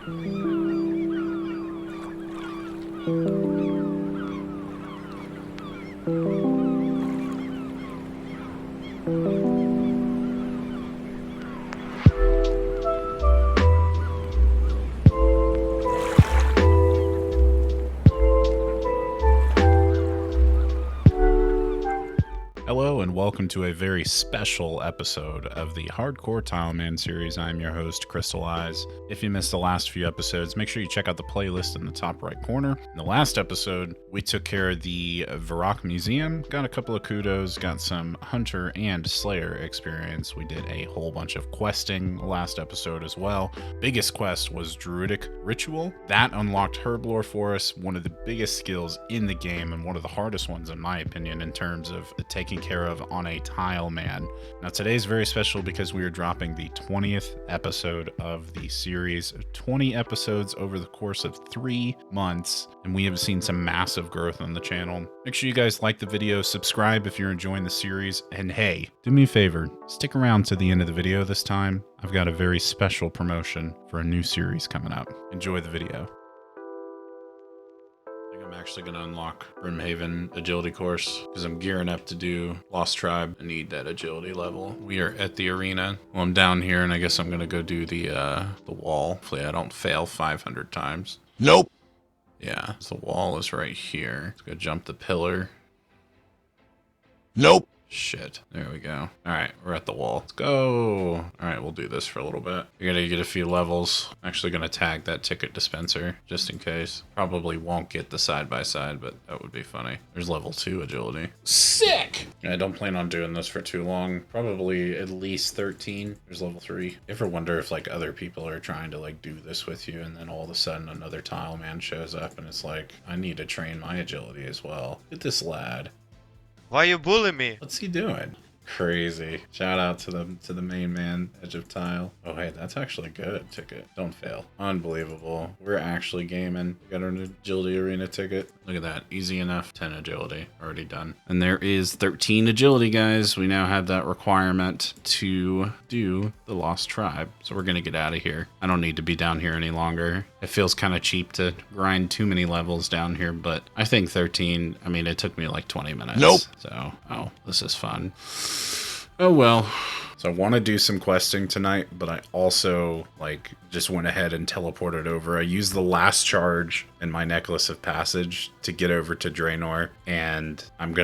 Hello and welcome to a very special episode of the Hardcore Tileman series. I'm your host, Christylize. If you missed the last few episodes, make sure you check out the playlist in the top right corner. In the last episode, we took care of the Varrock Museum, got a couple of kudos, got some Hunter and Slayer experience. We did a whole bunch of questing last episode as well. Biggest quest was Druidic Ritual. That unlocked Herblore for us, one of the biggest skills in the game and one of the hardest ones in my opinion in terms of taking care of on a Tileman. Now today's very special because we are dropping the 20th episode of the series. 20 episodes over the course of 3 months, and we have seen some massive growth on the channel. Make sure you guys like the video, subscribe if you're enjoying the series, and hey, do me a favor, stick around to the end of the video this time. I've got a very special promotion for a new series coming up. Enjoy the video. I'm actually going to unlock Brimhaven agility course because I'm gearing up to do Lost Tribe. I need that agility level. We are at the arena. Well, I'm down here and I guess I'm going to go do the wall. Hopefully I don't fail 500 times. Nope. Yeah, so the wall is right here. Let's go jump the pillar. Nope. Shit. There we go. All right, we're at the wall. Let's go. All right, we'll do this for a little bit. You're gonna get a few levels. I'm actually gonna tag that ticket dispenser just in case. Probably won't get the side-by-side, but that would be funny. There's level 2 agility. Sick! I don't plan on doing this for too long. Probably at least 13. There's level 3. Ever wonder if like other people are trying to like do this with you and then all of a sudden another tile man shows up and it's like, I need to train my agility as well. Look at this lad. Why you bully me? What's he doing? Crazy. Shout out to the main man, Edge of Tile. Oh, hey, that's actually good. Ticket. Don't fail. Unbelievable. We're actually gaming. We got an agility arena ticket. Look at that. Easy enough. 10 agility. Already done. And there is 13 agility, guys. We now have that requirement to do the Lost Tribe. So we're going to get out of here. I don't need to be down here any longer. It feels kind of cheap to grind too many levels down here, but I think 13, I mean, it took me like 20 minutes. Nope. So, oh, this is fun. Oh well. So I want to do some questing tonight, but I also like just went ahead and teleported over. I used the last charge in my Necklace of Passage to get over to Draenor, and I'm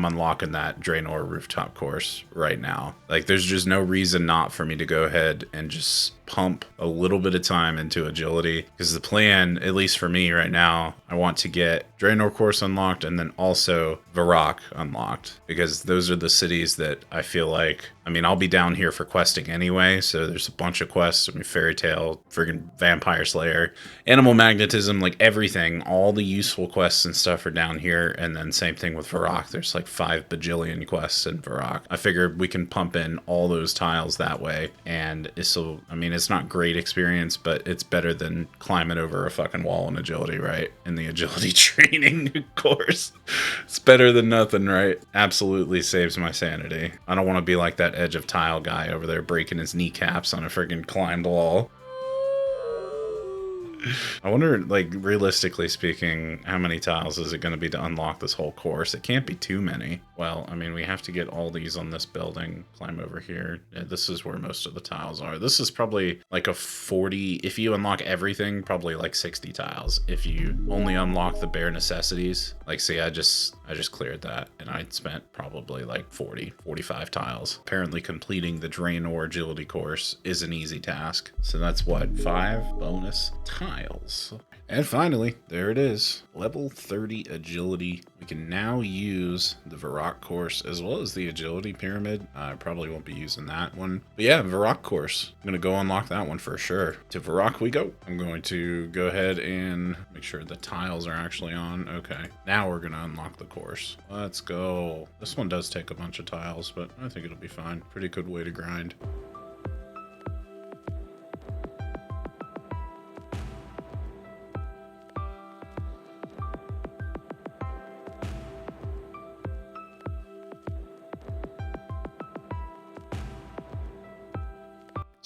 unlocking that Draenor rooftop course right now. Like there's just no reason not for me to go ahead and just pump a little bit of time into agility, because the plan, at least for me right now, I want to get Draenor course unlocked and then also Varrock unlocked, because those are the cities that I feel like, I mean, I'll be down here for questing anyway, so there's a bunch of quests. I mean, Fairy Tale, friggin' Vampire Slayer, Animal Magnetism, like everything, all the useful quests and stuff are down here, and then same thing with Varrock. There's like 5 bajillion quests in Varrock. I figured we can pump in all those tiles that way, and this'll, I mean, it's not great experience, but it's better than climbing over a fucking wall in agility, right? In the agility training course. It's better than nothing, right? Absolutely saves my sanity. I don't want to be like that Edge of Tile guy over there breaking his kneecaps on a friggin' climbed wall. I wonder, like, realistically speaking, how many tiles is it going to be to unlock this whole course? It can't be too many. Well, I mean, we have to get all these on this building. Climb over here. Yeah, this is where most of the tiles are. This is probably like a 40, if you unlock everything, probably like 60 tiles. If you only unlock the bare necessities, like, see, I just cleared that, and I spent probably like 40, 45 tiles. Apparently completing the Draenor agility course is an easy task. So that's what, 5 bonus tiles. And finally, there it is. Level 30 agility. We can now use the Varrock course as well as the agility pyramid. I probably won't be using that one. But yeah, Varrock course. I'm going to go unlock that one for sure. To Varrock we go. I'm going to go ahead and make sure the tiles are actually on. Okay. Now we're going to unlock the course. Let's go. This one does take a bunch of tiles, but I think it'll be fine. Pretty good way to grind.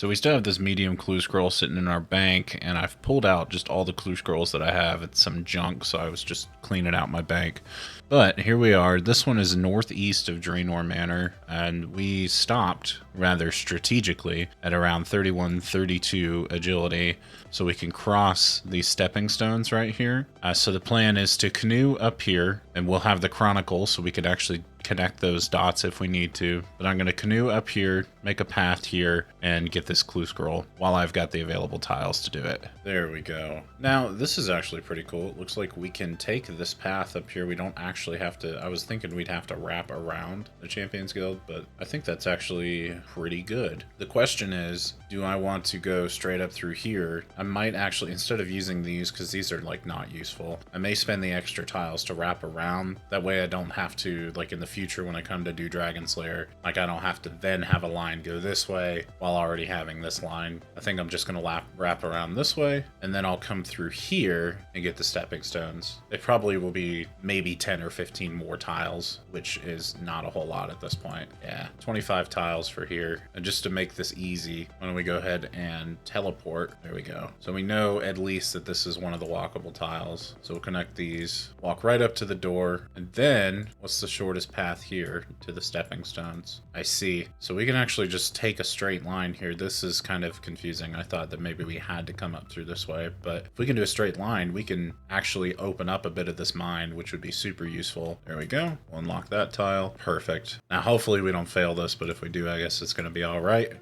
So we still have this medium clue scroll sitting in our bank, and I've pulled out just all the clue scrolls that I have. It's some junk, so I was just cleaning out my bank. But here we are. This one is northeast of Draenor Manor, and we stopped rather strategically at around 31, 32 agility, so we can cross these stepping stones right here. So the plan is to canoe up here, and we'll have the chronicle, so we could actually connect those dots if we need to. But I'm going to canoe up here, make a path here, and get this clue scroll while I've got the available tiles to do it. There we go. Now, this is actually pretty cool. It looks like we can take this path up here. We don't actually have to... I was thinking we'd have to wrap around the Champions Guild, but I think that's actually pretty good. The question is, do I want to go straight up through here? I might actually, instead of using these, because these are like not useful, I may spend the extra tiles to wrap around. That way I don't have to, like in the future when I come to do Dragon Slayer, like I don't have to then have a line go this way while already having this line. I think I'm just going to wrap around this way, and then I'll come through here and get the stepping stones. It probably will be maybe 10 or 15 more tiles, which is not a whole lot at this point. Yeah, 25 tiles for here. And just to make this easy, why don't we go ahead and teleport? There we go. So we know at least that this is one of the walkable tiles. So we'll connect these, walk right up to the door, and then what's the shortest path here to the stepping stones? I see. So we can actually just take a straight line here. This is kind of confusing. I thought that maybe we had to come up through this way, but if we can do a straight line, we can actually open up a bit of this mine, which would be super useful. There we go. We'll unlock that tile. Perfect. Now, hopefully we don't fail this, but if we do, I guess it's going to be all right.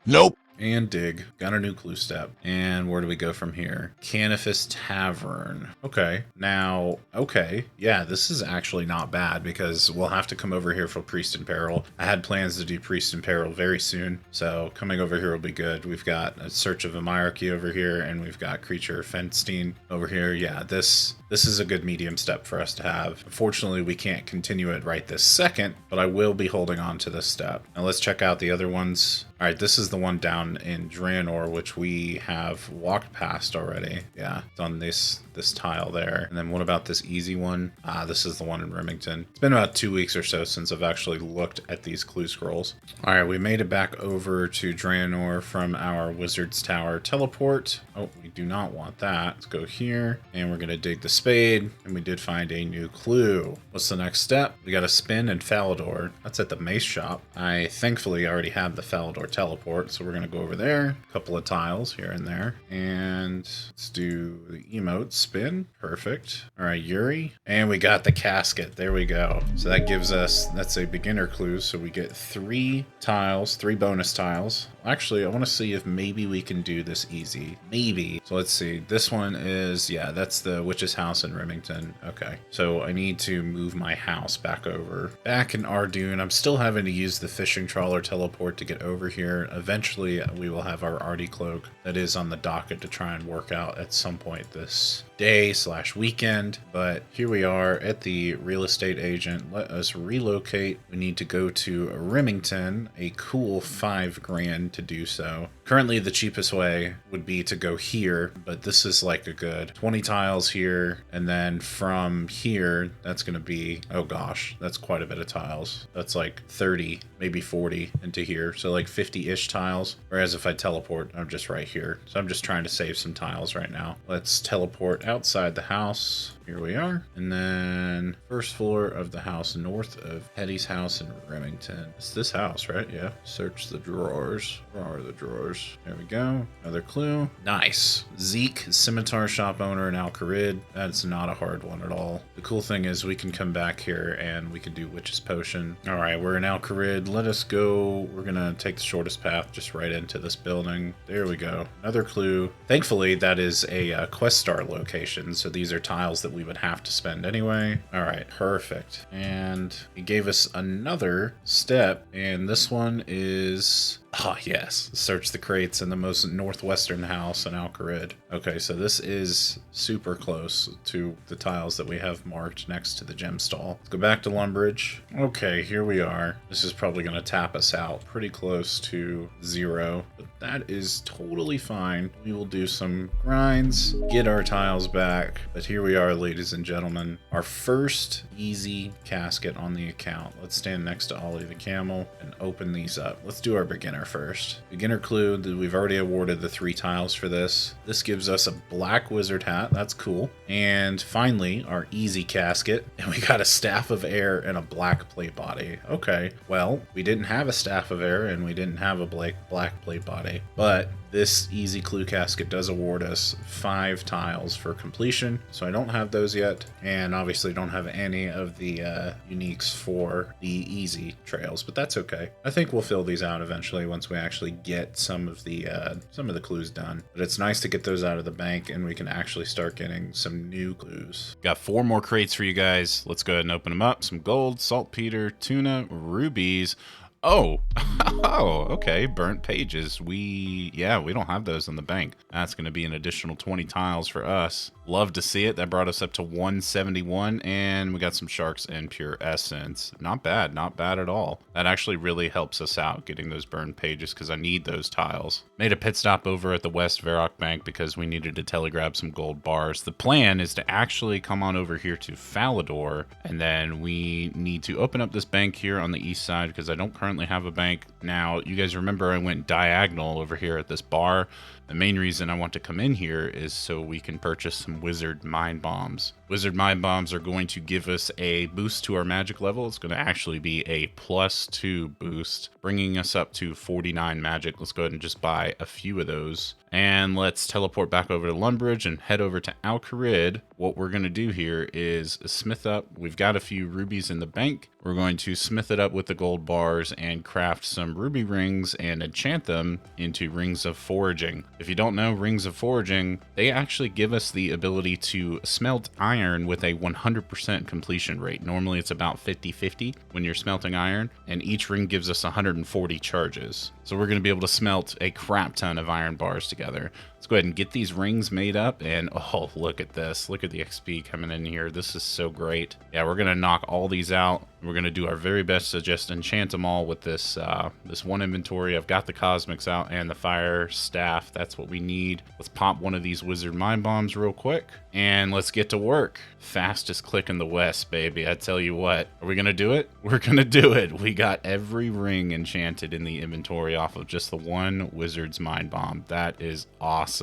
Nope. And dig. Got a new clue step. And where do we go from here? Canifus Tavern. Okay. Now, okay. Yeah, this is actually not bad because we'll have to come over here for Priest in Peril. I had plans to do Priest in Peril very soon, so coming over here will be good. We've got a Search of a Myarchy over here, and we've got Creature Fenstein over here. Yeah, this is a good medium step for us to have. Unfortunately, we can't continue it right this second, but I will be holding on to this step. Now let's check out the other ones. All right, this is the one down in Draenor, which we have walked past already. Yeah, it's on this tile there. And then what about this easy one? This is the one in Remington. It's been about 2 weeks or so since I've actually looked at these clue scrolls. All right, we made it back over to Draenor from our Wizard's Tower teleport. Oh, we do not want that. Let's go here, and we're gonna dig the spade, and we did find a new clue. What's the next step? We got a spin and Falador. That's at the mace shop. I thankfully already have the Falador teleport, so we're gonna go over there. A couple of tiles here and there, and let's do the emotes. Spin. Perfect. All right, Yuri. And we got the casket. There we go. So that gives us, that's a beginner clue. So we get 3 tiles, 3 bonus tiles. Actually, I want to see if maybe we can do this easy. Maybe. So let's see. This one is, yeah, that's the witch's house in Remington. Okay. So I need to move my house back over. Back in Ardoon, I'm still having to use the fishing trawler teleport to get over here. Eventually, we will have our Artie cloak that is on the docket to try and work out at some point this day/weekend, but here we are at the real estate agent. Let us relocate. We need to go to Remington, a cool $5,000 to do so. Currently, the cheapest way would be to go here, but this is like a good 20 tiles here, and then from here, that's going to be, oh gosh, that's quite a bit of tiles. That's like 30, maybe 40 into here, so like 50-ish tiles, whereas if I teleport, I'm just right here. So I'm just trying to save some tiles right now. Let's teleport outside the house. Here we are. And then first floor of the house north of Hetty's house in Remington. It's this house, right? Yeah. Search the drawers. Where are the drawers? There we go. Another clue. Nice. Zeke, scimitar shop owner in Alcarid. That's not a hard one at all. The cool thing is we can come back here and we can do Witch's Potion. All right, we're in Alcarid. Let us go. We're going to take the shortest path just right into this building. There we go. Another clue. Thankfully, that is a quest star location. So these are tiles that we would have to spend anyway. All right, perfect. And he gave us another step, and this one is, ah, yes, search the crates in the most northwestern house in Alcarid. Okay, so this is super close to the tiles that we have marked next to the gem stall. Let's go back to Lumbridge. Okay, here we are. This is probably going to tap us out pretty close to 0, but that is totally fine. We will do some grinds, get our tiles back, but here we are, ladies and gentlemen, our first easy casket on the account. Let's stand next to Ollie the Camel and open these up. Let's do our beginner beginner first. Beginner clue, we've already awarded the 3 tiles for this. This gives us a black wizard hat. That's cool. And finally, our easy casket. And we got a staff of air and a black plate body. Okay, well, we didn't have a staff of air and we didn't have a black plate body. But this easy clue casket does award us 5 tiles for completion. So I don't have those yet. And obviously don't have any of the uniques for the easy trails, but that's okay. I think we'll fill these out eventually once we actually get some of the clues done. But it's nice to get those out of the bank and we can actually start getting some new clues. Got 4 more crates for you guys. Let's go ahead and open them up. Some gold, saltpeter, tuna, rubies. Oh, oh, okay. Burnt pages. We don't have those in the bank. That's going to be an additional 20 tiles for us. Love to see it. That brought us up to 171, and we got some sharks and pure essence. Not bad at all. That actually really helps us out getting those burned pages because I need those tiles. Made a pit stop over at the West Varrock Bank because we needed to telegrab some gold bars. The plan is to actually come on over here to Falador, and then we need to open up this bank here on the east side because I don't currently have a bank. Now, you guys remember I went diagonal over here at this bar. The main reason I want to come in here is so we can purchase some Wizard Mind Bombs. Wizard Mind Bombs are going to give us a boost to our magic level. It's going to actually be a +2 boost, bringing us up to 49 magic. Let's go ahead and just buy a few of those. And let's teleport back over to Lumbridge and head over to Alcarid. What we're going to do here is smith up. We've got a few rubies in the bank. We're going to smith it up with the gold bars and craft some ruby rings and enchant them into rings of foraging. If you don't know, rings of foraging, they actually give us the ability to smelt iron with a 100% completion rate. Normally it's about 50-50 when you're smelting iron, and each ring gives us 140 charges. So we're going to be able to smelt a crap ton of iron bars together. Let's go ahead and get these rings made up, and oh, look at this. Look at the XP coming in here. This is so great. Yeah, we're going to knock all these out. We're going to do our very best to just enchant them all with this this one inventory. I've got the cosmics out and the fire staff. That's what we need. Let's pop one of these wizard mind bombs real quick, and let's get to work. Fastest click in the West, baby. I tell you what. Are we going to do it? We're going to do it. We got every ring enchanted in the inventory off of just the one wizard's mind bomb. That is awesome.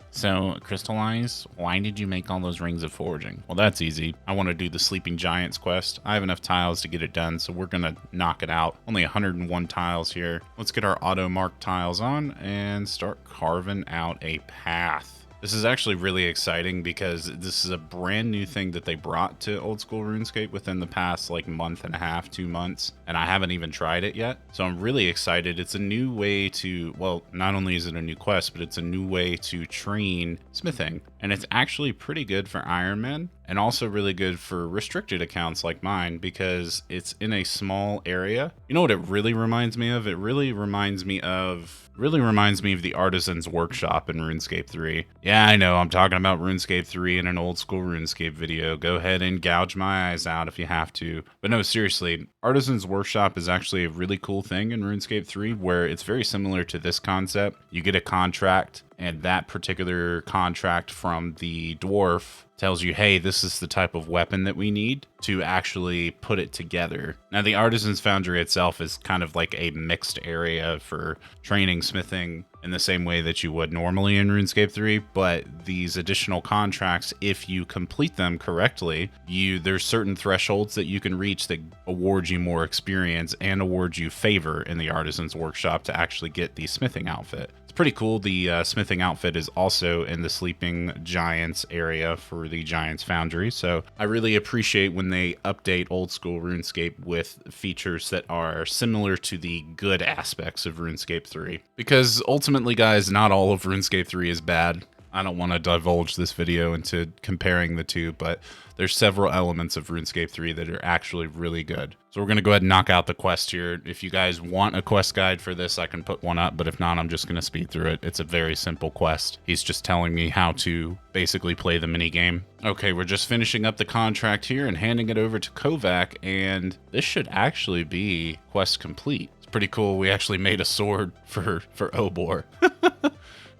So, Christylize, why did you make all those rings of foraging? Well, that's easy. I want to do the Sleeping Giants quest. I have enough tiles to get it done, so we're going to knock it out. Only 101 tiles here. Let's get our auto mark tiles on and start carving out a path. This is actually really exciting because this is a brand new thing that they brought to old school RuneScape within the past like month and a half, 2 months, and I haven't even tried it yet. So I'm really excited. It's a new way to, well, not only is it a new quest, but it's a new way to train smithing. And it's actually pretty good for Iron Men and also really good for restricted accounts like mine because it's in a small area. You know what it really reminds me of? It really reminds me of the Artisan's Workshop in RuneScape 3. Yeah, I know, I'm talking about RuneScape 3 in an old school RuneScape video. Go ahead and gouge my eyes out if you have to. But no, seriously, Artisan's Workshop is actually a really cool thing in RuneScape 3 where it's very similar to this concept. You get a contract, and that particular contract from the dwarf tells you, hey, this is the type of weapon that we need to actually put it together. Now, the Artisan's Foundry itself is kind of like a mixed area for training smithing in the same way that you would normally in RuneScape 3, but these additional contracts, if you complete them correctly, there's certain thresholds that you can reach that award you more experience and award you favor in the Artisan's Workshop to actually get the smithing outfit. Pretty cool. The smithing outfit is also in the Sleeping Giants area for the Giants Foundry, so I really appreciate when they update old school RuneScape with features that are similar to the good aspects of RuneScape 3. Because ultimately, guys, not all of RuneScape 3 is bad. I don't want to divulge this video into comparing the two, but there's several elements of RuneScape 3 that are actually really good. So we're going to go ahead and knock out the quest here. If you guys want a quest guide for this, I can put one up, but if not, I'm just going to speed through it. It's a very simple quest. He's just telling me how to basically play the minigame. Okay, we're just finishing up the contract here and handing it over to Kovac, and this should actually be quest complete. It's pretty cool. We actually made a sword for Obor.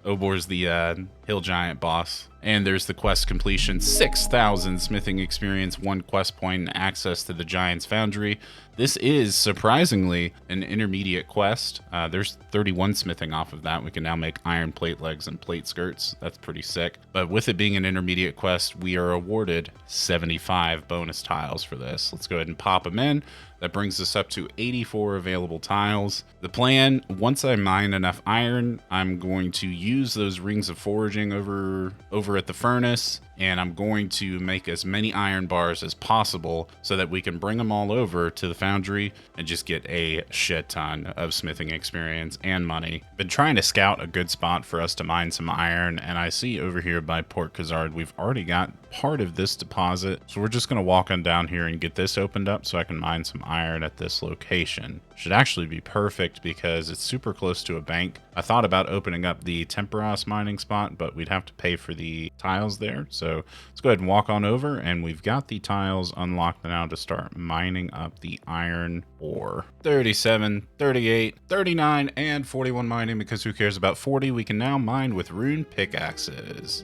Obor's the hill giant boss. And there's the quest completion, 6,000 smithing experience, 1 quest point, and access to the Giant's Foundry. This is, surprisingly, an intermediate quest. There's 31 smithing off of that. We can now make iron plate legs and plate skirts. That's pretty sick. But with it being an intermediate quest, we are awarded 75 bonus tiles for this. Let's go ahead and pop them in. That brings us up to 84 available tiles. The plan, once I mine enough iron, I'm going to use those rings of foraging over at the furnace, and I'm going to make as many iron bars as possible so that we can bring them all over to the foundry and just get a shit ton of smithing experience and money. Been trying to scout a good spot for us to mine some iron, and I see over here by Port Khazard we've already got part of this deposit, so we're just going to walk on down here and get this opened up so I can mine some iron at this location. Should actually be perfect because it's super close to a bank. I thought about opening up the Temperos mining spot, but we'd have to pay for the tiles there. So let's go ahead and walk on over, and we've got the tiles unlocked now to start mining up the iron ore. 37, 38, 39, and 41 mining, because who cares about 40? We can now mine with rune pickaxes.